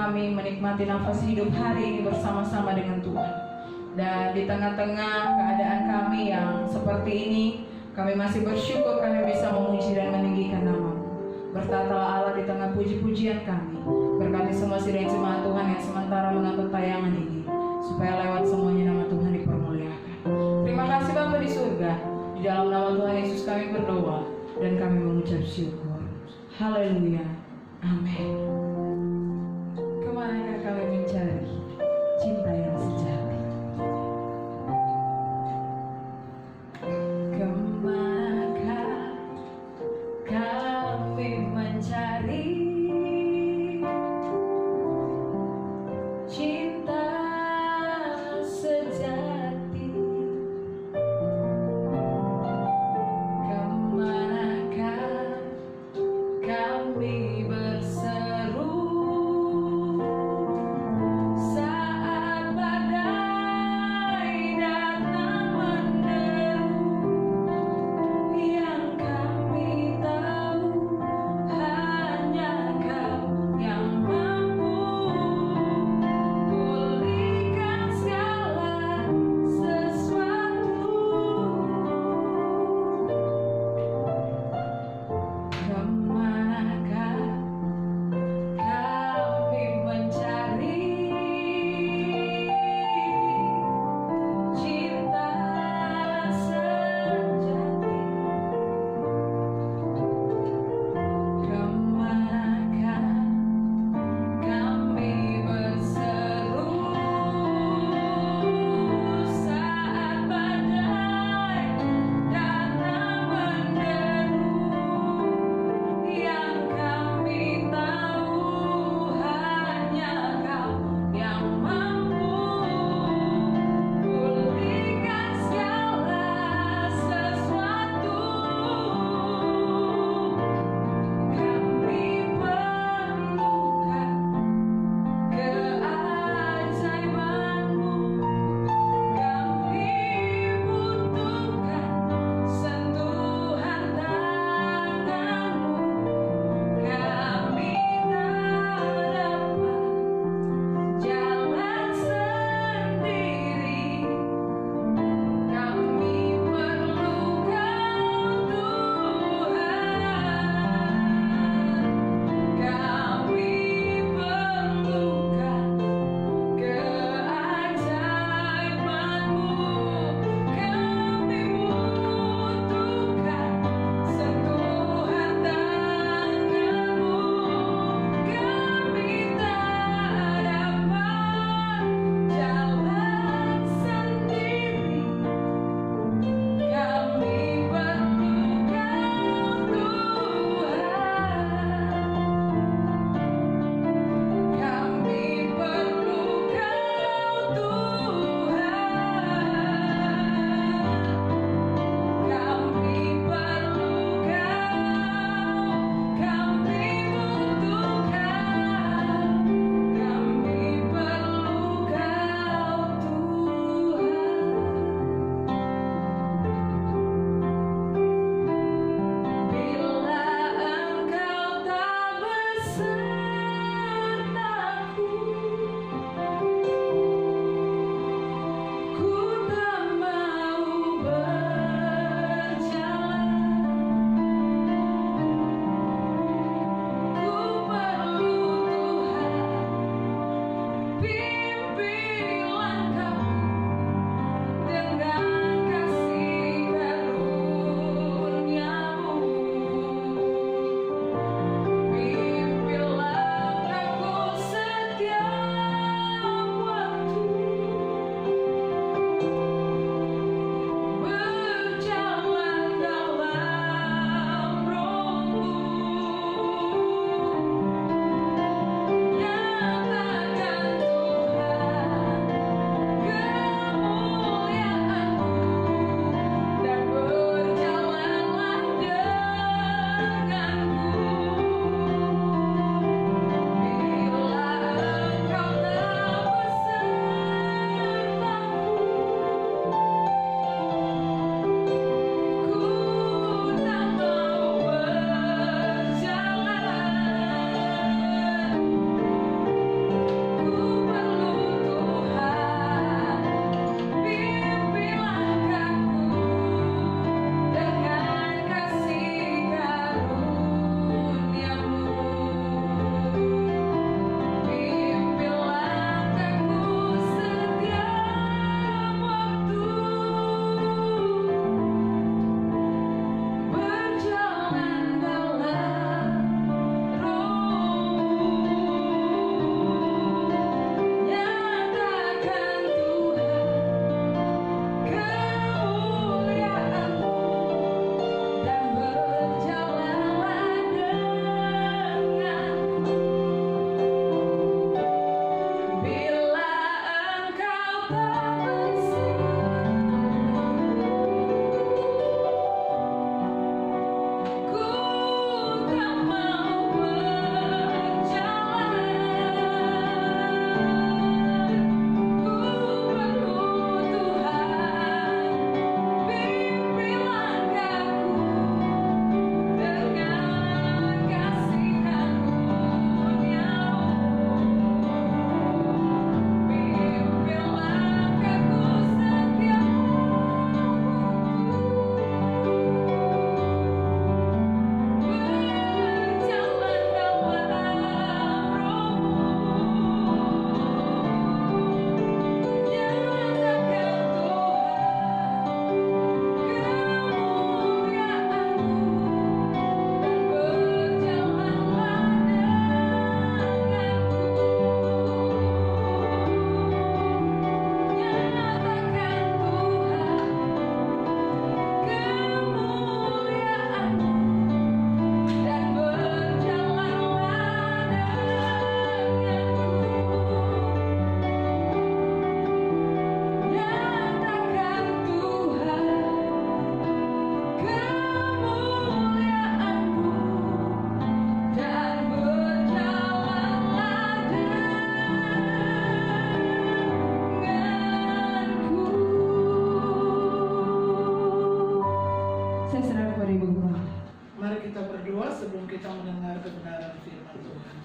kami menikmati nafas hidup hari ini bersama-sama dengan Tuhan. Dan di tengah-tengah keadaan kami yang seperti ini, kami masih bersyukur kami bisa memuji dan meninggikan nama-Mu. Bertatalah Allah di tengah puji-pujian kami. Berkati semua sidang jemaat Tuhan yang sementara menonton tayangan ini, supaya lewat semuanya nama Tuhan dipermuliakan. Terima kasih Bapa di surga. Di dalam nama Tuhan Yesus kami berdoa dan kami mengucap syukur. Haleluya. Amin. Kemanakah kami mencari cinta yang sejati? Kemanakah kami mencari cinta sejati? Kemanakah kami berseru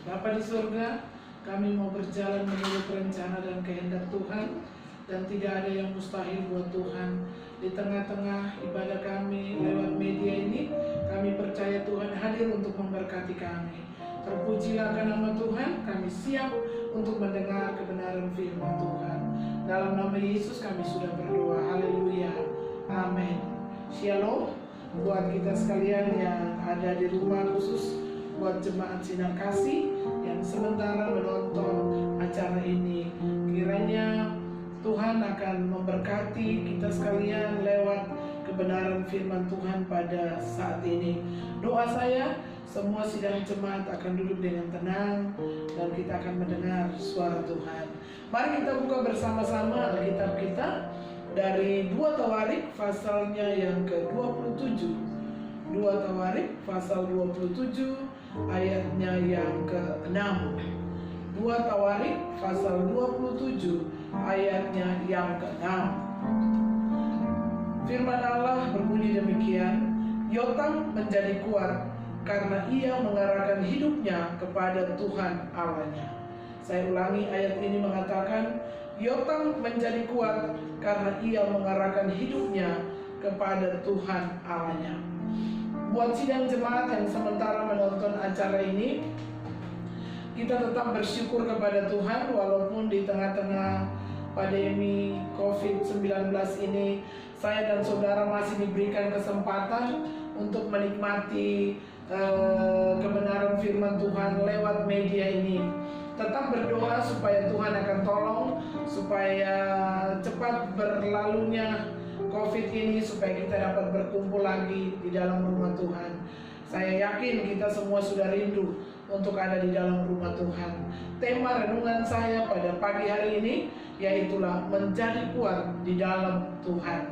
Bapa di surga, kami mau berjalan menurut rencana dan kehendak Tuhan, dan tidak ada yang mustahil buat Tuhan. Di tengah-tengah ibadah kami lewat media ini, kami percaya Tuhan hadir untuk memberkati kami. Terpujilah akan nama Tuhan, kami siap untuk mendengar kebenaran firman Tuhan. Dalam nama Yesus kami sudah berdoa, haleluya, amin. Shalom buat kita sekalian yang ada di rumah, khusus buat jemaat Sinar Kasih yang sementara menonton acara ini. Kiranya Tuhan akan memberkati kita sekalian lewat kebenaran firman Tuhan pada saat ini. Doa saya, semua sidang jemaat akan duduk dengan tenang dan kita akan mendengar suara Tuhan. Mari kita buka bersama-sama Alkitab kita dari 2 Tawarik pasalnya yang ke-27. 2 Tawarik pasal 27 ayatnya yang ke-6. 2 Tawarik pasal 27 ayatnya yang ke-6. Firman Allah berbunyi demikian, Yotam menjadi kuat karena ia mengarahkan hidupnya kepada Tuhan Allahnya. Saya ulangi, ayat ini mengatakan, Yotam menjadi kuat karena ia mengarahkan hidupnya kepada Tuhan Allahnya. Buat sidang jemaat yang sementara menonton acara ini, kita tetap bersyukur kepada Tuhan walaupun di tengah-tengah pandemi COVID-19 ini, saya dan saudara masih diberikan kesempatan untuk menikmati kebenaran firman Tuhan lewat media ini. Tetap berdoa supaya Tuhan akan tolong, supaya cepat berlalunya COVID ini, supaya kita dapat berkumpul lagi di dalam rumah Tuhan. Saya yakin kita semua sudah rindu untuk ada di dalam rumah Tuhan. Tema renungan saya pada pagi hari ini yaitulah menjadi kuat di dalam Tuhan.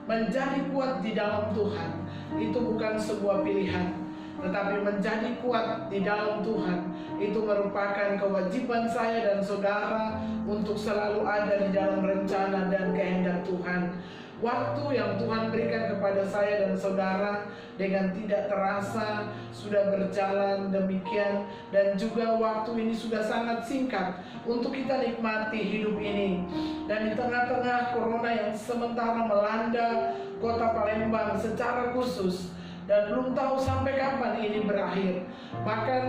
Menjadi kuat di dalam Tuhan itu bukan sebuah pilihan, tetapi menjadi kuat di dalam Tuhan itu merupakan kewajiban saya dan saudara untuk selalu ada di dalam rencana dan kehendak Tuhan. Waktu yang Tuhan berikan kepada saya dan saudara dengan tidak terasa sudah berjalan demikian, dan juga waktu ini sudah sangat singkat untuk kita nikmati hidup ini. Dan di tengah-tengah corona yang sementara melanda kota Palembang secara khusus, dan belum tahu sampai kapan ini berakhir. Bahkan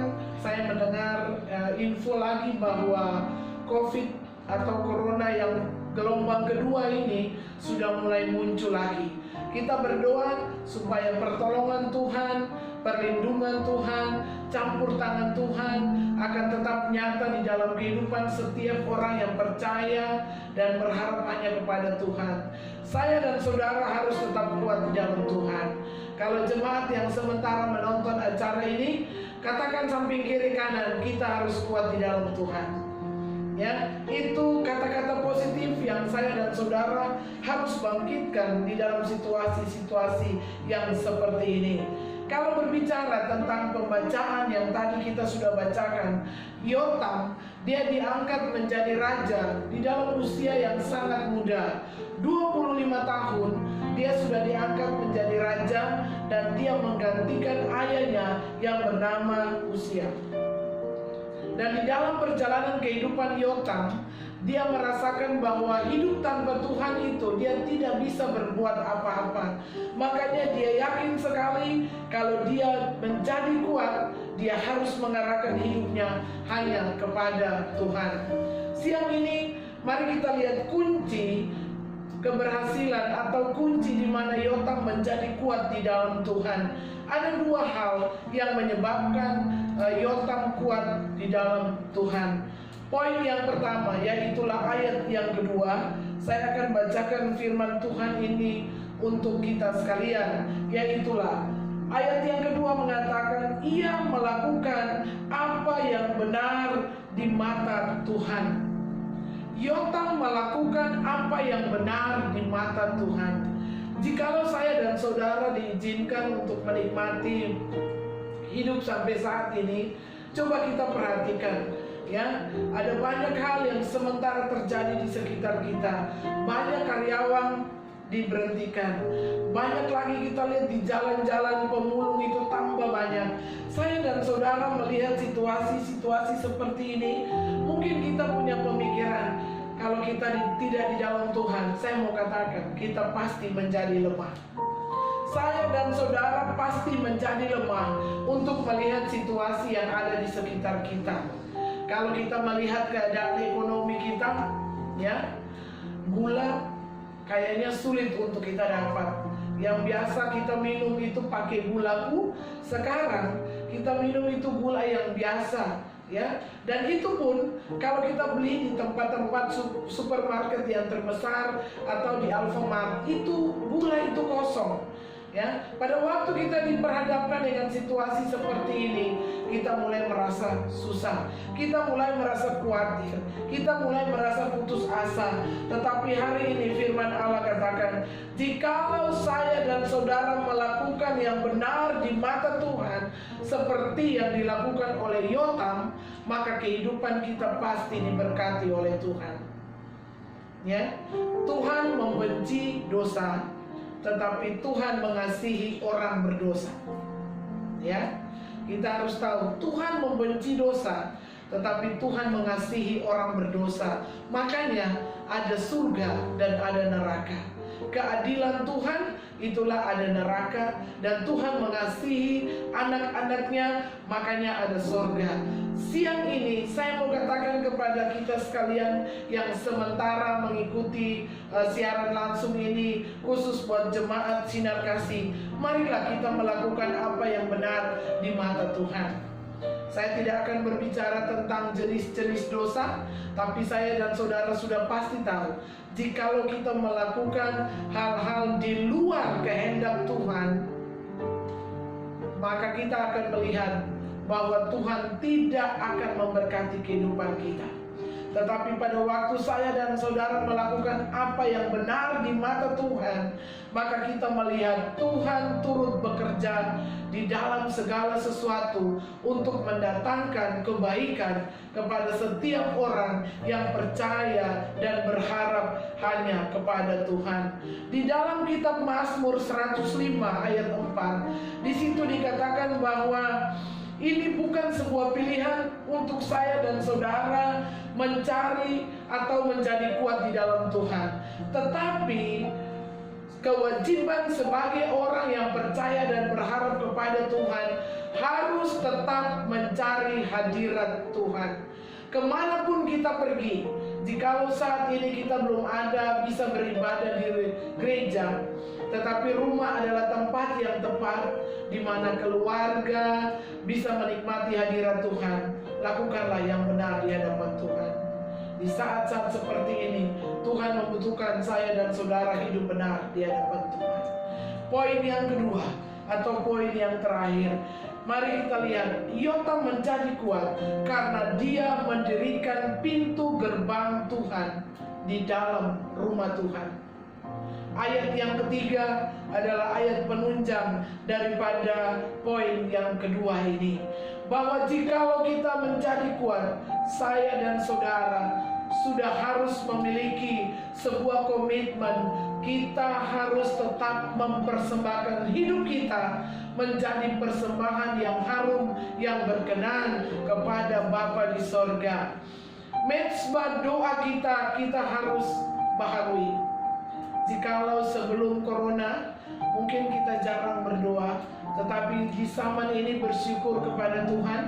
saya mendengar info lagi bahwa COVID atau corona yang gelombang kedua ini sudah mulai muncul lagi. Kita berdoa supaya pertolongan Tuhan, perlindungan Tuhan, campur tangan Tuhan akan tetap nyata di dalam kehidupan setiap orang yang percaya dan berharap hanya kepada Tuhan. Saya dan saudara harus tetap kuat di dalam Tuhan. Kalau jemaat yang sementara menonton acara ini, katakan samping kiri kanan, kita harus kuat di dalam Tuhan. Ya, itu kata-kata positif yang saya dan saudara harus bangkitkan di dalam situasi-situasi yang seperti ini. Kalau berbicara tentang pembacaan yang tadi kita sudah bacakan, Yotam, dia diangkat menjadi raja di dalam usia yang sangat muda. 25 tahun dia sudah diangkat menjadi raja, dan dia menggantikan ayahnya yang bernama Uzia. Dan di dalam perjalanan kehidupan Yotam, dia merasakan bahwa hidup tanpa Tuhan itu dia tidak bisa berbuat apa-apa. Makanya dia yakin sekali kalau dia menjadi kuat, dia harus mengarahkan hidupnya hanya kepada Tuhan. Siang ini mari kita lihat kunci keberhasilan atau kunci di mana Yotam menjadi kuat di dalam Tuhan. Ada dua hal yang menyebabkan Yotam kuat di dalam Tuhan. Poin yang pertama, yaitulah ayat yang kedua. Saya akan bacakan firman Tuhan ini untuk kita sekalian, yaitulah ayat yang kedua mengatakan, ia melakukan apa yang benar di mata Tuhan. Yotam melakukan apa yang benar di mata Tuhan. Jikalau saya dan saudara diizinkan untuk menikmati hidup sampai saat ini, coba kita perhatikan, ya, ada banyak hal yang sementara terjadi di sekitar kita. Banyak karyawan diberhentikan, banyak lagi kita lihat di jalan-jalan pemulung itu tambah banyak. Saya dan saudara melihat situasi-situasi seperti ini, mungkin kita punya pemikiran, kalau kita tidak di dalam Tuhan, saya mau katakan, kita pasti menjadi lemah. Saya dan saudara pasti menjadi lemah untuk melihat situasi yang ada di sekitar kita. Kalau kita melihat keadaan ekonomi kita, ya, gula kayaknya sulit untuk kita dapat. Yang biasa kita minum itu pakai gulaku, sekarang kita minum itu gula yang biasa, ya. Dan itu pun kalau kita beli di tempat-tempat supermarket yang terbesar atau di Alfamart, itu gula itu kosong. Ya, pada waktu kita diperhadapkan dengan situasi seperti ini, kita mulai merasa susah, kita mulai merasa khawatir, kita mulai merasa putus asa. Tetapi hari ini firman Allah katakan, jikalau saya dan saudara melakukan yang benar di mata Tuhan, seperti yang dilakukan oleh Yotam, maka kehidupan kita pasti diberkati oleh Tuhan. Ya, Tuhan membenci dosa, tetapi Tuhan mengasihi orang berdosa. Ya, kita harus tahu Tuhan membenci dosa, tetapi Tuhan mengasihi orang berdosa. Makanya ada surga dan ada neraka. Keadilan Tuhan itulah ada neraka, dan Tuhan mengasihi anak-anaknya, makanya ada surga. Siang ini saya mau katakan kepada kita sekalian yang sementara mengikuti siaran langsung ini, khusus buat jemaat Sinar Kasih, marilah kita melakukan apa yang benar di mata Tuhan. Saya tidak akan berbicara tentang jenis-jenis dosa, tapi saya dan saudara sudah pasti tahu, jikalau kita melakukan hal-hal di luar kehendak Tuhan, maka kita akan melihat bahwa Tuhan tidak akan memberkati kehidupan kita. Tetapi pada waktu saya dan saudara melakukan apa yang benar di mata Tuhan, maka kita melihat Tuhan turut bekerja di dalam segala sesuatu untuk mendatangkan kebaikan kepada setiap orang yang percaya dan berharap hanya kepada Tuhan. Di dalam kitab Mazmur 105 ayat 4, di situ dikatakan bahwa ini bukan sebuah pilihan untuk saya dan saudara mencari atau menjadi kuat di dalam Tuhan, tetapi kewajiban sebagai orang yang percaya dan berharap kepada Tuhan harus tetap mencari hadirat Tuhan. Kemanapun kita pergi, jikalau saat ini kita belum ada bisa beribadah di gereja, tetapi rumah adalah tempat yang tepat di mana keluarga bisa menikmati hadirat Tuhan. Lakukanlah yang benar di hadapan Tuhan. Di saat-saat seperti ini, Tuhan membutuhkan saya dan saudara hidup benar di hadapan Tuhan. Poin yang kedua atau poin yang terakhir, mari kita lihat, Yotam menjadi kuat karena dia mendirikan pintu gerbang Tuhan di dalam rumah Tuhan. Ayat yang ketiga adalah ayat penunjang daripada poin yang kedua ini, bahwa jikalau kita menjadi kuat, saya dan saudara sudah harus memiliki sebuah komitmen. Kita harus tetap mempersembahkan hidup kita menjadi persembahan yang harum, yang berkenan kepada Bapa di sorga. Mezbah doa kita harus baharui. Jikalau sebelum corona mungkin kita jarang berdoa, tetapi di zaman ini bersyukur kepada Tuhan,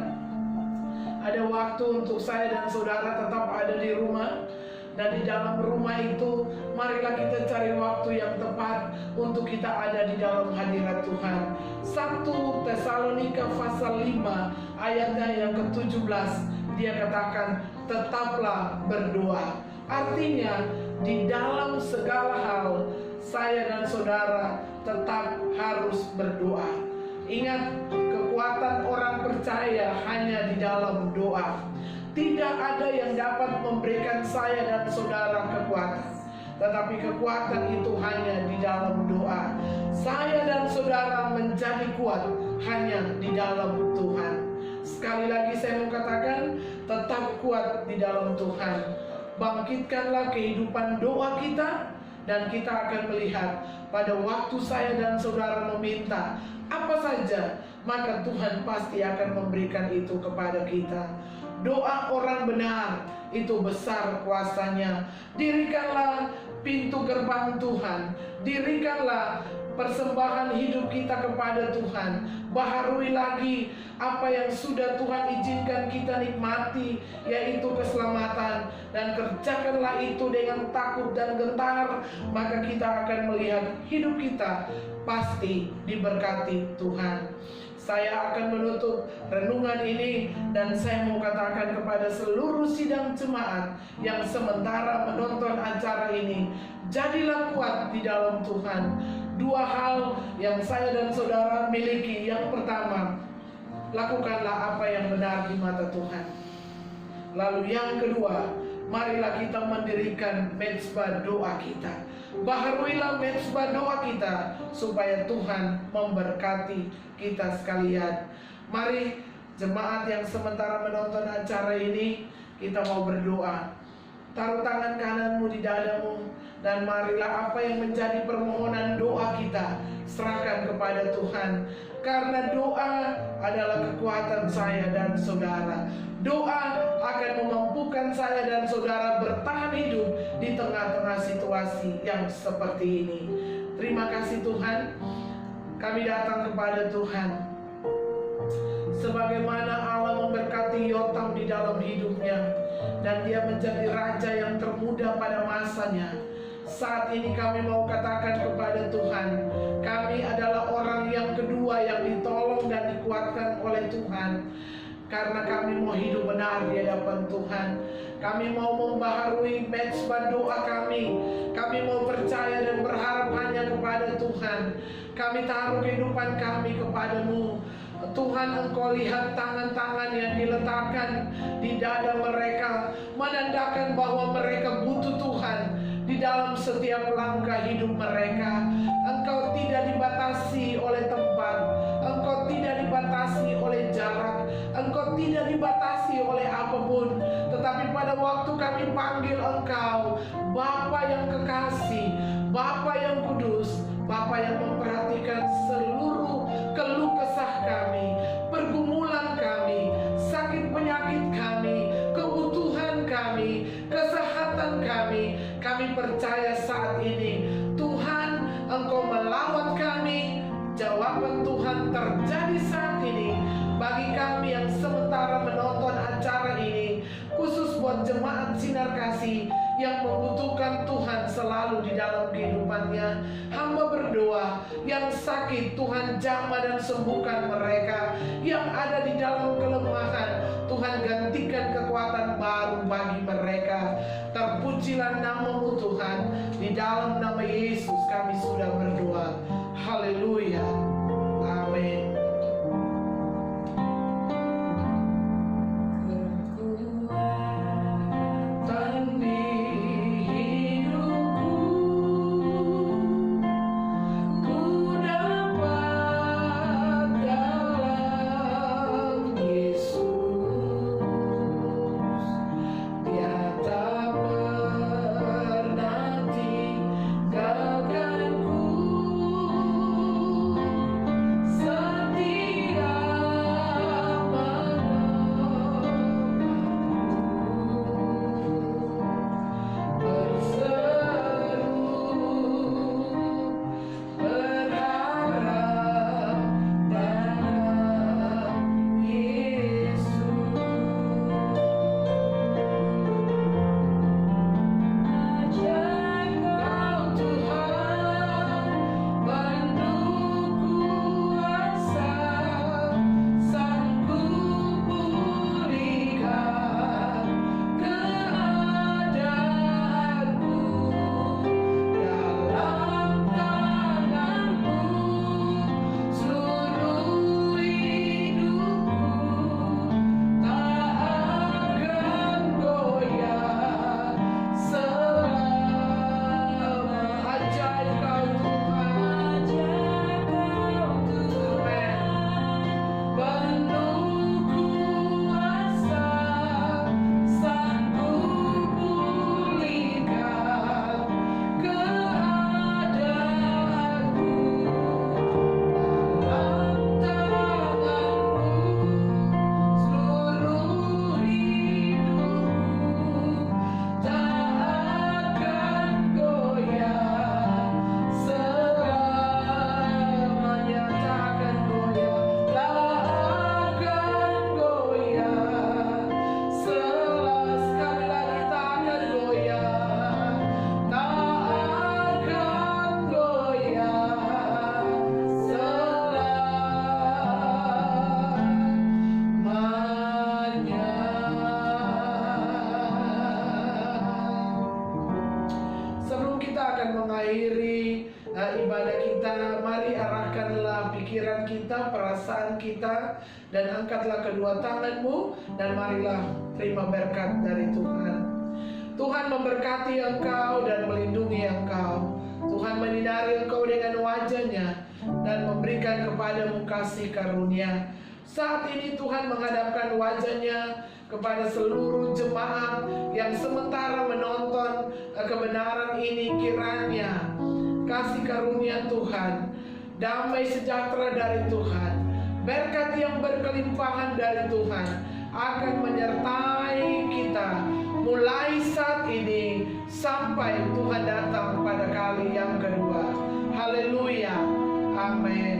ada waktu untuk saya dan saudara tetap ada di rumah. Dan di dalam rumah itu, marilah kita cari waktu yang tepat untuk kita ada di dalam hadirat Tuhan. 1 Tesalonika pasal 5 ayatnya yang ke-17, dia katakan, tetaplah berdoa. Artinya, di dalam segala hal, saya dan saudara tetap harus berdoa. Ingat, kekuatan orang percaya hanya di dalam doa. Tidak ada yang dapat memberikan saya dan saudara kekuatan, tetapi kekuatan itu hanya di dalam doa. Saya dan saudara menjadi kuat hanya di dalam Tuhan. Sekali lagi saya mau katakan, tetap kuat di dalam Tuhan. Bangkitkanlah kehidupan doa kita, dan kita akan melihat pada waktu saya dan saudara meminta apa saja, maka Tuhan pasti akan memberikan itu kepada kita. Doa orang benar itu besar kuasanya. Dirikanlah pintu gerbang Tuhan, dirikanlah persembahan hidup kita kepada Tuhan. Baharui lagi apa yang sudah Tuhan izinkan kita nikmati, yaitu keselamatan, dan kerjakanlah itu dengan takut dan gentar, maka kita akan melihat hidup kita pasti diberkati Tuhan. Saya akan menutup renungan ini, dan saya mau katakan kepada seluruh sidang jemaat yang sementara menonton acara ini, jadilah kuat di dalam Tuhan. Dua hal yang saya dan saudara miliki. Yang pertama, lakukanlah apa yang benar di mata Tuhan. Lalu yang kedua, marilah kita mendirikan mezbah doa kita. Baharuilah mezbah doa kita supaya Tuhan memberkati kita sekalian. Mari jemaat yang sementara menonton acara ini, kita mau berdoa. Taruh tangan kananmu di dadamu, dan marilah apa yang menjadi permohonan doa kita serahkan kepada Tuhan. Karena doa adalah kekuatan saya dan saudara. Doa akan memampukan saya dan saudara bertahan hidup di tengah-tengah situasi yang seperti ini. Terima kasih Tuhan, kami datang kepada Tuhan. Sebagaimana Allah memberkati Yotam di dalam hidupnya, dan dia menjadi raja yang termuda pada masanya. Saat ini kami mau katakan kepada Tuhan, kami adalah orang yang kedua yang ditolong dan dikuatkan oleh Tuhan. Karena kami mau hidup benar di hadapan Tuhan. Kami mau membaharui mezbah doa kami. Kami mau percaya dan berharap hanya kepada Tuhan. Kami taruh kehidupan kami kepadamu. Tuhan, Engkau lihat tangan-tangan yang diletakkan di dada mereka, menandakan bahwa mereka butuh Tuhan di dalam setiap langkah hidup mereka. Engkau tidak dibatasi oleh tempat, Engkau tidak dibatasi oleh jarak, Engkau tidak dibatasi oleh apapun. Tetapi pada waktu kami panggil Engkau, Bapa yang kekasih, Bapa yang kudus, Bapa yang memperhatikan seluruh keluh kesah kami, pergumulan kami, sakit penyakit kami, kebutuhan kami, kesehatan kami. Kami percaya saat ini Tuhan, Engkau melawat kami. Jawaban Tuhan terjadi saat ini bagi kami yang sementara menonton acara ini, khusus buat jemaat Sinar Kasih yang membutuhkan Tuhan selalu di dalam kehidupannya. Hamba berdoa, yang sakit Tuhan jamah dan sembuhkan mereka, yang ada di dalam kelemahan Tuhan gantikan kekuatan baru bagi mereka. Terpujilah nama-Mu Tuhan, di dalam nama Yesus kami sudah berdoa. Haleluya, amin. Kekuatan di akan mengakhiri ibadah kita, mari arahkanlah pikiran kita, perasaan kita, dan angkatlah kedua tanganmu, dan marilah terima berkat dari Tuhan. Tuhan memberkati engkau dan melindungi engkau. Tuhan menyinari engkau dengan wajah-Nya dan memberikan kepadamu kasih karunia. Saat ini Tuhan menghadapkan wajah-Nya kepada seluruh jemaat yang sementara menonton kebenaran ini, kiranya kasih karunia Tuhan, damai sejahtera dari Tuhan, berkat yang berkelimpahan dari Tuhan akan menyertai kita mulai saat ini sampai Tuhan datang pada kali yang kedua. Haleluya. Amin.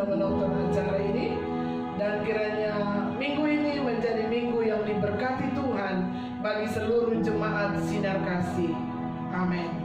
Menonton acara ini, dan kiranya minggu ini menjadi minggu yang diberkati Tuhan bagi seluruh jemaat Sinar Kasih. Amin.